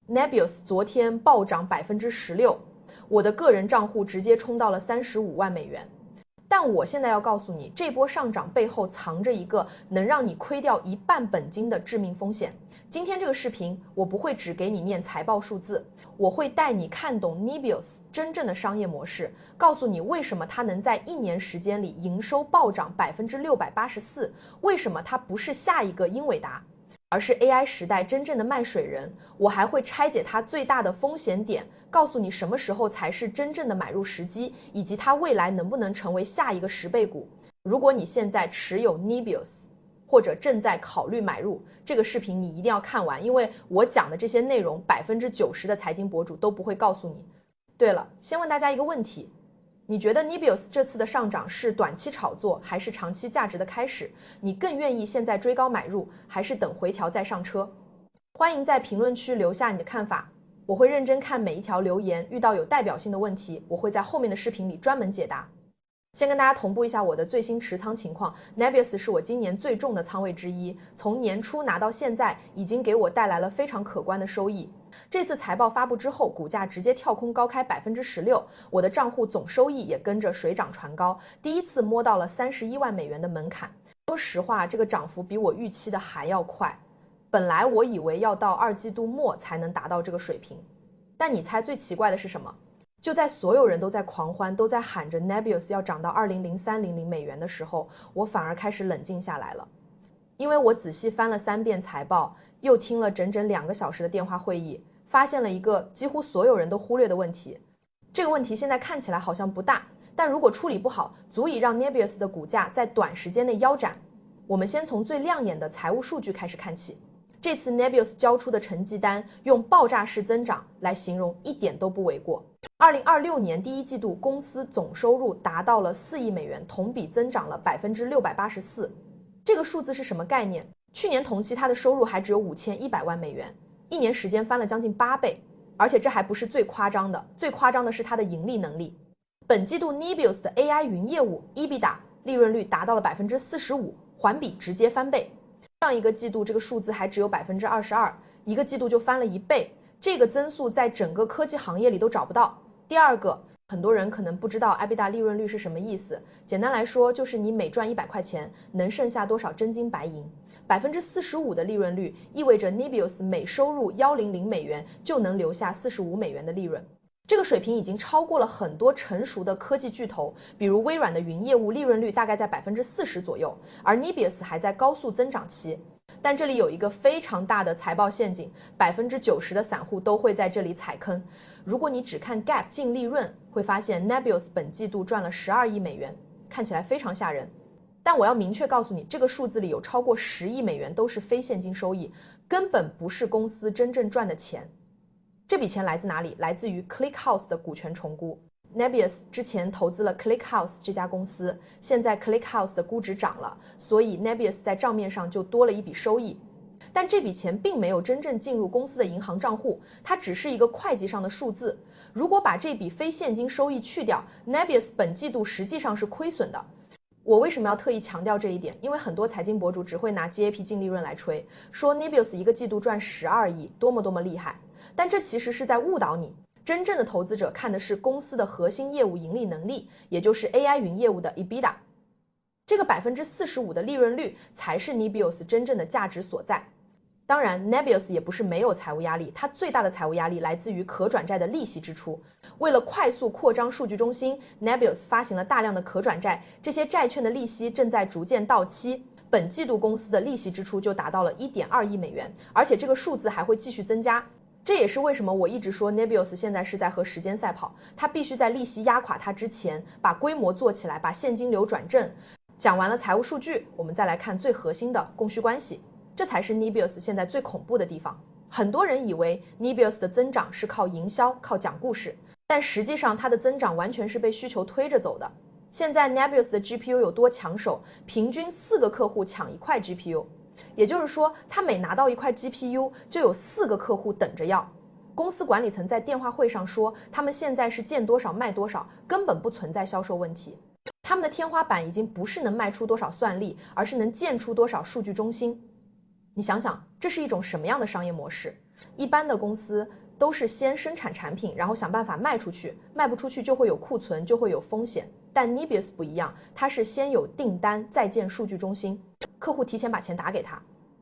Nebius 昨天暴涨16%，我的个人账户直接冲到了35万美元。但我现在要告诉你，这波上涨背后藏着一个能让你亏掉1半本金的致命风险。今天这个视频，我不会只给你念财报数字，我会带你看懂 Nebius 真正的商业模式，告诉你为什么它能在1年时间里营收暴涨684%，为什么它不是下一个英伟达，而是 AI 时代真正的卖水人。我还会拆解它最大的风险点，告诉你什么时候才是真正的买入时机，以及它未来能不能成为下一个10倍股。如果你现在持有 Nebius 或者正在考虑买入，这个视频你一定要看完，因为我讲的这些内容90%的财经博主都不会告诉你。对了，先问大家一个问题，你觉得 Nebius 这次的上涨是短期炒作还是长期价值的开始？你更愿意现在追高买入，还是等回调再上车？欢迎在评论区留下你的看法，我会认真看每一条留言，遇到有代表性的问题，我会在后面的视频里专门解答。先跟大家同步一下我的最新持仓情况， Nebius 是我今年最重的仓位之一，从年初拿到现在，已经给我带来了非常可观的收益。这次财报发布之后，股价直接跳空高开16%，我的账户总收益也跟着水涨船高，第一次摸到了31万美元的门槛。说实话，这个涨幅比我预期的还要快，本来我以为要到2季度末才能达到这个水平。但你猜最奇怪的是什么？就在所有人都在狂欢，都在喊着 Nebius 要涨到200300美元的时候，我反而开始冷静下来了。因为我仔细翻了3遍财报，又听了整整2个小时的电话会议，发现了一个几乎所有人都忽略的问题。这个问题现在看起来好像不大，但如果处理不好，足以让 Nebius 的股价在短时间内腰斩。我们先从最亮眼的财务数据开始看起。这次 Nebius 交出的成绩单用爆炸式增长来形容一点都不为过。2026年第一季度公司总收入达到了4亿美元，同比增长了684%。这个数字是什么概念？去年同期它的收入还只有5100万美元，1年时间翻了将近8倍。而且这还不是最夸张的，最夸张的是它的盈利能力。本季度 Nebius 的 AI 云业务 EBITDA 利润率达到了45%，环比直接翻倍。上一个季度这个数字还只有22%，一个季度就翻了1倍，这个增速在整个科技行业里都找不到。第二个，很多人可能不知道 EBITDA 利润率是什么意思，简单来说就是你每赚100块钱能剩下多少真金白银。45%的利润率意味着 Nebius 每收入100美元就能留下45美元的利润。这个水平已经超过了很多成熟的科技巨头，比如微软的云业务利润率大概在40%左右，而 Nebius 还在高速增长期。但这里有一个非常大的财报陷阱，90%的散户都会在这里踩坑。如果你只看 GAAP 净利润，会发现 Nebius 本季度赚了12亿美元，看起来非常吓人。但我要明确告诉你，这个数字里有超过10亿美元都是非现金收益，根本不是公司真正赚的钱。这笔钱来自哪里？来自于 ClickHouse 的股权重估。Nebius 之前投资了 ClickHouse 这家公司，现在 ClickHouse 的估值涨了，所以 Nebius 在账面上就多了一笔收益。但这笔钱并没有真正进入公司的银行账户，它只是一个会计上的数字。如果把这笔非现金收益去掉， Nebius 本季度实际上是亏损的。我为什么要特意强调这一点？因为很多财经博主只会拿 GAAP 净利润来吹，说 Nebius 一个季度赚12亿，多么厉害。但这其实是在误导你，真正的投资者看的是公司的核心业务盈利能力，也就是 AI 云业务的 EBITDA。这个45%的利润率才是 Nebius 真正的价值所在。当然 Nebius 也不是没有财务压力，它最大的财务压力来自于可转债的利息支出。为了快速扩张数据中心， Nebius 发行了大量的可转债，这些债券的利息正在逐渐到期。本季度公司的利息支出就达到了1.2亿美元，而且这个数字还会继续增加。这也是为什么我一直说 Nebius 现在是在和时间赛跑，它必须在利息压垮它之前把规模做起来，把现金流转正。讲完了财务数据，我们再来看最核心的供需关系，这才是 Nebius 现在最恐怖的地方。很多人以为 Nebius 的增长是靠营销，靠讲故事，但实际上它的增长完全是被需求推着走的。现在 Nebius 的 GPU 有多抢手，平均4个客户抢1块 GPU。也就是说，他每拿到1块 GPU 就有4个客户等着要。公司管理层在电话会上说，他们现在是见多少卖多少，根本不存在销售问题。他们的天花板已经不是能卖出多少算力，而是能建出多少数据中心。你想想，这是一种什么样的商业模式？一般的公司都是先生产产品，然后想办法卖出去，卖不出去就会有库存，就会有风险。但 Nebius 不一样，它是先有订单，再建数据中心，客户提前把钱打给他，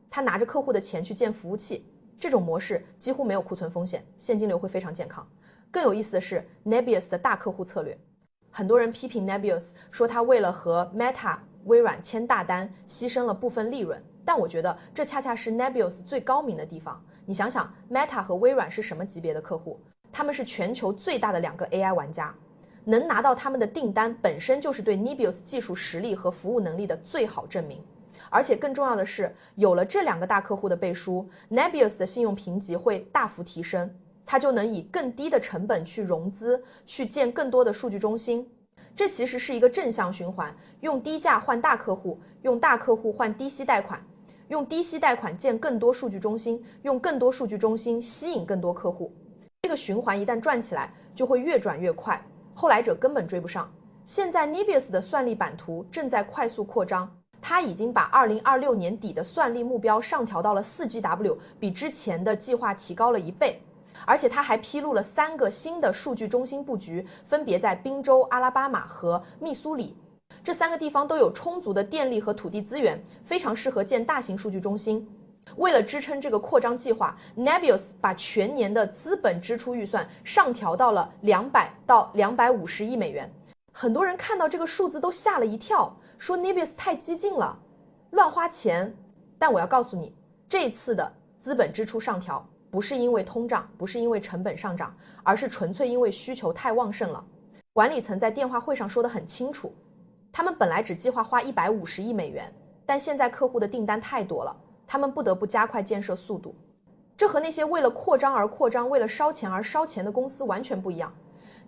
他拿着客户的钱去建服务器，这种模式几乎没有库存风险，现金流会非常健康。更有意思的是 Nebius 的大客户策略，很多人批评 Nebius 说他为了和 Meta、微软签大单，牺牲了部分利润，但我觉得这恰恰是 Nebius 最高明的地方。你想想 Meta 和微软是什么级别的客户？他们是全球最大的2个 AI 玩家，能拿到他们的订单本身就是对 Nebius 技术实力和服务能力的最好证明。而且更重要的是，有了这2个大客户的背书， Nebius 的信用评级会大幅提升，它就能以更低的成本去融资，去建更多的数据中心。这其实是一个正向循环，用低价换大客户，用大客户换低息贷款，用低息贷款建更多数据中心，用更多数据中心吸引更多客户。这个循环一旦转起来，就会越转越快，后来者根本追不上。现在 Nebius 的算力版图正在快速扩张，它已经把2026年底的算力目标上调到了 4GW， 比之前的计划提高了1倍。而且它还披露了3个新的数据中心布局，分别在宾州、阿拉巴马和密苏里。这3个地方都有充足的电力和土地资源，非常适合建大型数据中心。为了支撑这个扩张计划， Nebius 把全年的资本支出预算上调到了200到250亿美元。很多人看到这个数字都吓了一跳，说 Nebius 太激进了，乱花钱。但我要告诉你，这次的资本支出上调不是因为通胀，不是因为成本上涨，而是纯粹因为需求太旺盛了。管理层在电话会上说得很清楚，他们本来只计划花150亿美元，但现在客户的订单太多了，他们不得不加快建设速度。这和那些为了扩张而扩张，为了烧钱而烧钱的公司完全不一样。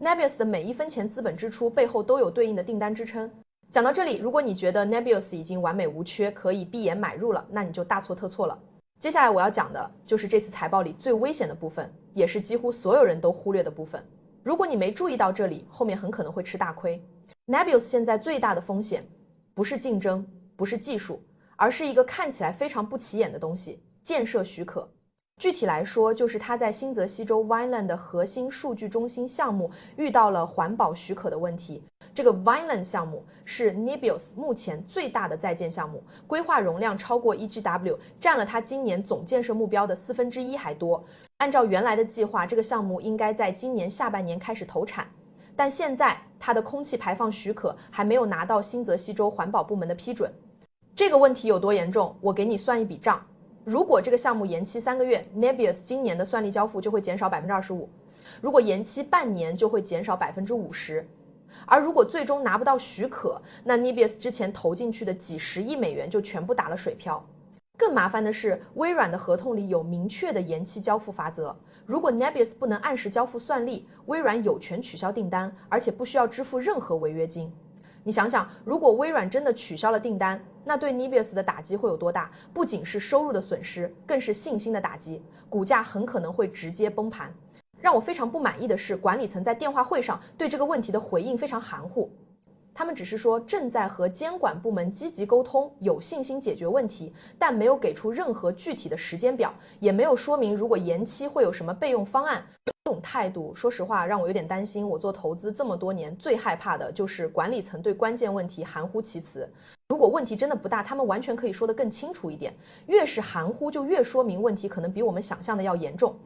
Nebius 的每1分钱资本支出背后都有对应的订单支撑。讲到这里，如果你觉得 Nebius 已经完美无缺，可以闭眼买入了，那你就大错特错了。接下来我要讲的就是这次财报里最危险的部分，也是几乎所有人都忽略的部分。如果你没注意到这里，后面很可能会吃大亏。Nebius 现在最大的风险不是竞争，不是技术，而是一个看起来非常不起眼的东西——建设许可。具体来说，就是它在新泽西州 Vineland 的核心数据中心项目遇到了环保许可的问题。这个 Vineland 项目是 Nebius 目前最大的在建项目，规划容量超过 1GW， 占了它今年总建设目标的1/4还多。按照原来的计划，这个项目应该在今年下半年开始投产，但现在它的空气排放许可还没有拿到新泽西州环保部门的批准。这个问题有多严重？我给你算一笔账。如果这个项目延期3个月， Nebius 今年的算力交付就会减少 25%， 如果延期半年就会减少 50%。而如果最终拿不到许可，那 Nebius 之前投进去的几十亿美元就全部打了水漂。更麻烦的是，微软的合同里有明确的延期交付法则，如果 Nebius 不能按时交付算力，微软有权取消订单，而且不需要支付任何违约金。你想想，如果微软真的取消了订单，那对 Nebius 的打击会有多大？不仅是收入的损失，更是信心的打击，股价很可能会直接崩盘。让我非常不满意的是，管理层在电话会上对这个问题的回应非常含糊。他们只是说正在和监管部门积极沟通，有信心解决问题，但没有给出任何具体的时间表，也没有说明如果延期会有什么备用方案。这种态度，说实话让我有点担心。我做投资这么多年，最害怕的就是管理层对关键问题含糊其辞。如果问题真的不大，他们完全可以说得更清楚一点。越是含糊，就越说明问题可能比我们想象的要严重。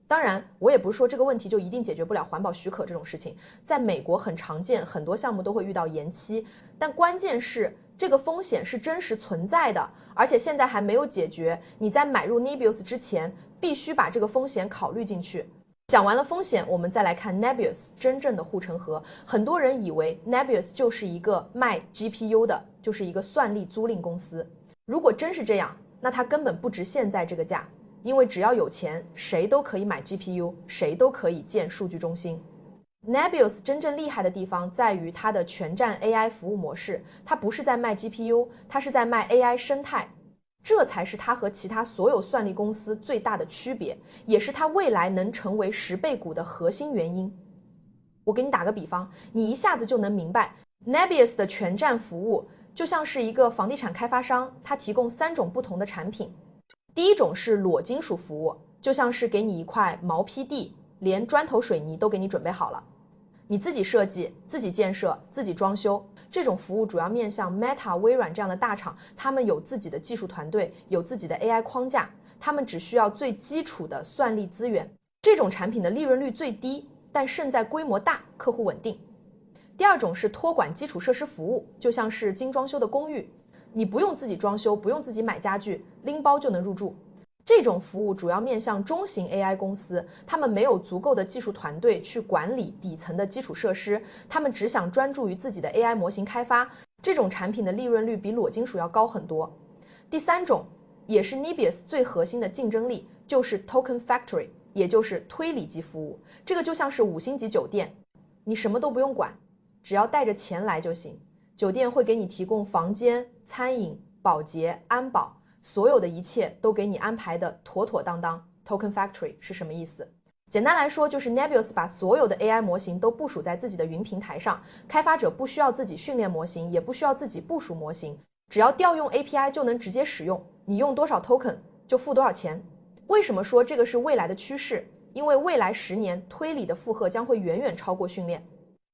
当然，我也不是说这个问题就一定解决不了环保许可这种事情，在美国很常见，很多项目都会遇到延期，但关键是这个风险是真实存在的，而且现在还没有解决。你在买入 Nebius 之前，必须把这个风险考虑进去。讲完了风险，我们再来看 Nebius 真正的护城河。很多人以为 Nebius 就是一个卖 GPU 的，就是一个算力租赁公司。如果真是这样，那它根本不值现在这个价。因为只要有钱，谁都可以买 GPU， 谁都可以建数据中心。Nebius 真正厉害的地方在于它的全站 AI 服务模式，它不是在卖 GPU， 它是在卖 AI 生态，这才是它和其他所有算力公司最大的区别，也是它未来能成为10倍股的核心原因。我给你打个比方，你一下子就能明白 Nebius 的全站服务就像是一个房地产开发商，它提供3种不同的产品。第一种是裸金属服务，就像是给你一块毛坯地，连砖头水泥都给你准备好了，你自己设计、自己建设、自己装修。这种服务主要面向 Meta、微软这样的大厂，他们有自己的技术团队，有自己的 AI 框架，他们只需要最基础的算力资源。这种产品的利润率最低，但胜在规模大，客户稳定。第二种是托管基础设施服务，就像是精装修的公寓，你不用自己装修，不用自己买家具，拎包就能入住。这种服务主要面向中型 AI 公司，他们没有足够的技术团队去管理底层的基础设施，他们只想专注于自己的 AI 模型开发。这种产品的利润率比裸金属要高很多。第三种，也是 Nebius 最核心的竞争力，就是 Token Factory， 也就是推理级服务。这个就像是5星级酒店，你什么都不用管，只要带着钱来就行。酒店会给你提供房间、餐饮、保洁、安保，所有的一切都给你安排的妥妥当当。 Token Factory 是什么意思？简单来说，就是 Nebius 把所有的 AI 模型都部署在自己的云平台上，开发者不需要自己训练模型，也不需要自己部署模型，只要调用 API 就能直接使用，你用多少 token 就付多少钱。为什么说这个是未来的趋势？因为未来10年推理的负荷将会远远超过训练。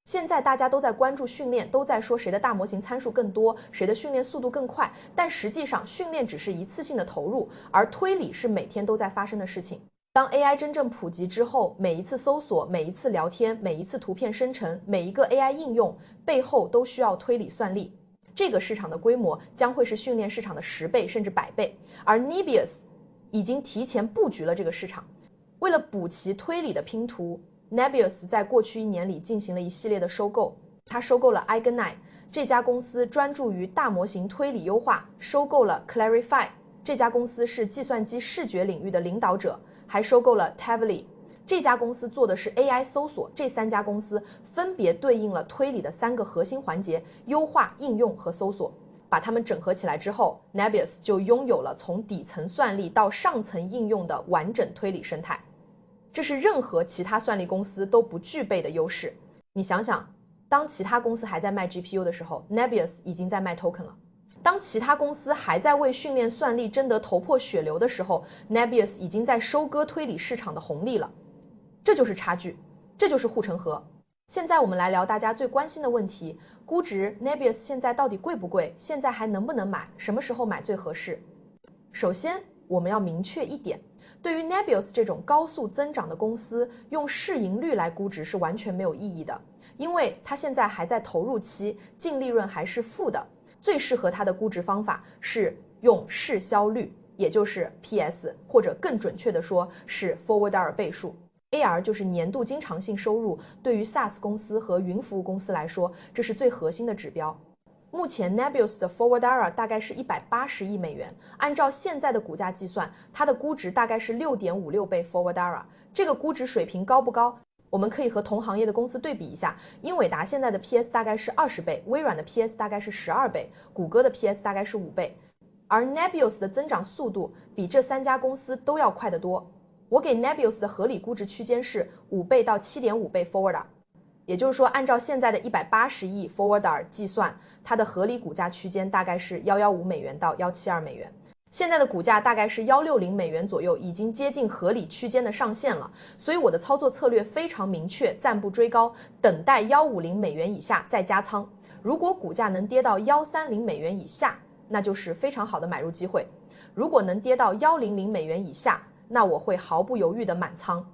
现在大家都在关注训练，都在说谁的大模型参数更多，谁的训练速度更快，但实际上训练只是一次性的投入，而推理是每天都在发生的事情。当 AI 真正普及之后，每一次搜索、每一次聊天、每一次图片生成、每一个 AI 应用背后都需要推理算力。这个市场的规模将会是训练市场的10倍甚至100倍，而 Nebius 已经提前布局了这个市场。为了补齐推理的拼图， Nebius 在过去1年里进行了一系列的收购。它收购了 Eigenite 这家公司，专注于大模型推理优化，收购了 Clarifai 这家公司是计算机视觉领域的领导者，还收购了 Tavily 这家公司做的是 AI 搜索。这3家公司分别对应了推理的3个核心环节：优化、应用和搜索。把它们整合起来之后， Nebius 就拥有了从底层算力到上层应用的完整推理生态。这是任何其他算力公司都不具备的优势。你想想，当其他公司还在卖 GPU 的时候， Nebius 已经在卖 token 了。当其他公司还在为训练算力争得头破血流的时候， Nebius 已经在收割推理市场的红利了。这就是差距，这就是护城河。现在我们来聊大家最关心的问题：估值 Nebius 现在到底贵不贵？现在还能不能买？什么时候买最合适？首先，我们要明确一点，对于 Nebius 这种高速增长的公司，用市盈率来估值是完全没有意义的，因为它现在还在投入期，净利润还是负的。最适合它的估值方法是用市销率，也就是 PS， 或者更准确的说是 Forward ARR 倍数。AR 就是年度经常性收入，对于 SaaS 公司和云服务公司来说，这是最核心的指标。目前 Nebius 的 Forward ARR 大概是180亿美元，按照现在的股价计算，它的估值大概是 6.56 倍 Forward ARR。这个估值水平高不高？我们可以和同行业的公司对比一下，英伟达现在的 PS 大概是20倍，微软的 PS 大概是12倍，谷歌的 PS 大概是5倍，而 Nebius 的增长速度比这3家公司都要快得多。我给 Nebius 的合理估值区间是5倍到 7.5 倍 Forward ARR， 也就是说，按照现在的180亿 Forward ARR 计算，它的合理股价区间大概是115美元到172美元。现在的股价大概是160美元左右，已经接近合理区间的上限了。所以我的操作策略非常明确，暂不追高，等待150美元以下再加仓。如果股价能跌到130美元以下，那就是非常好的买入机会。如果能跌到100美元以下，那我会毫不犹豫的满仓。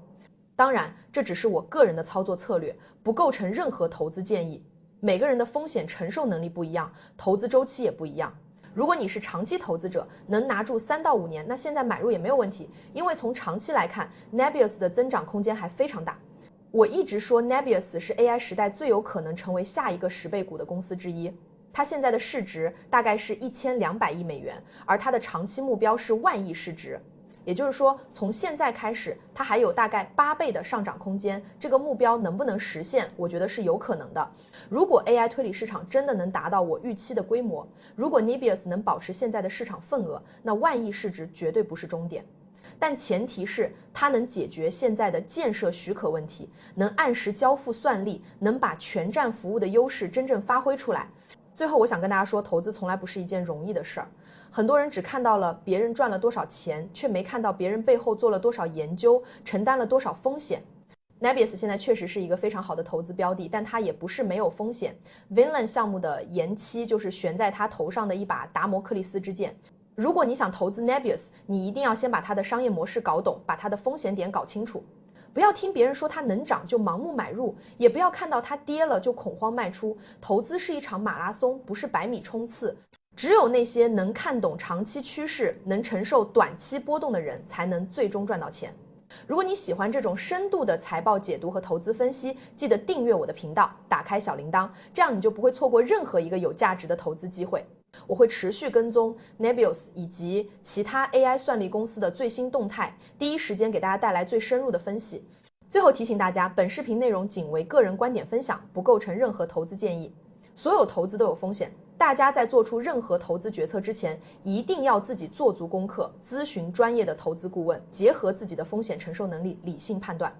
当然，这只是我个人的操作策略，不构成任何投资建议。每个人的风险承受能力不一样，投资周期也不一样。如果你是长期投资者，能拿住3到5年，那现在买入也没有问题，因为从长期来看 Nebius 的增长空间还非常大。我一直说 Nebius 是 AI 时代最有可能成为下一个10倍股的公司之一。它现在的市值大概是1200亿美元，而它的长期目标是10000亿市值。也就是说，从现在开始，它还有大概8倍的上涨空间。这个目标能不能实现？我觉得是有可能的。如果 AI 推理市场真的能达到我预期的规模，如果 Nebius 能保持现在的市场份额，那10000亿市值绝对不是终点。但前提是它能解决现在的建设许可问题，能按时交付算力，能把全站服务的优势真正发挥出来。最后我想跟大家说，投资从来不是一件容易的事儿。很多人只看到了别人赚了多少钱，却没看到别人背后做了多少研究，承担了多少风险。Nebius 现在确实是一个非常好的投资标的，但它也不是没有风险。Vinland 项目的延期就是悬在它头上的一把达摩克利斯之剑。如果你想投资 Nebius， 你一定要先把它的商业模式搞懂，把它的风险点搞清楚。不要听别人说它能涨就盲目买入，也不要看到它跌了就恐慌卖出。投资是一场马拉松，不是100米冲刺。只有那些能看懂长期趋势、能承受短期波动的人，才能最终赚到钱。如果你喜欢这种深度的财报解读和投资分析，记得订阅我的频道，打开小铃铛，这样你就不会错过任何一个有价值的投资机会。我会持续跟踪 Nebius 以及其他 AI 算力公司的最新动态，第一时间给大家带来最深入的分析。最后提醒大家，本视频内容仅为个人观点分享，不构成任何投资建议。所有投资都有风险，大家在做出任何投资决策之前，一定要自己做足功课，咨询专业的投资顾问，结合自己的风险承受能力，理性判断。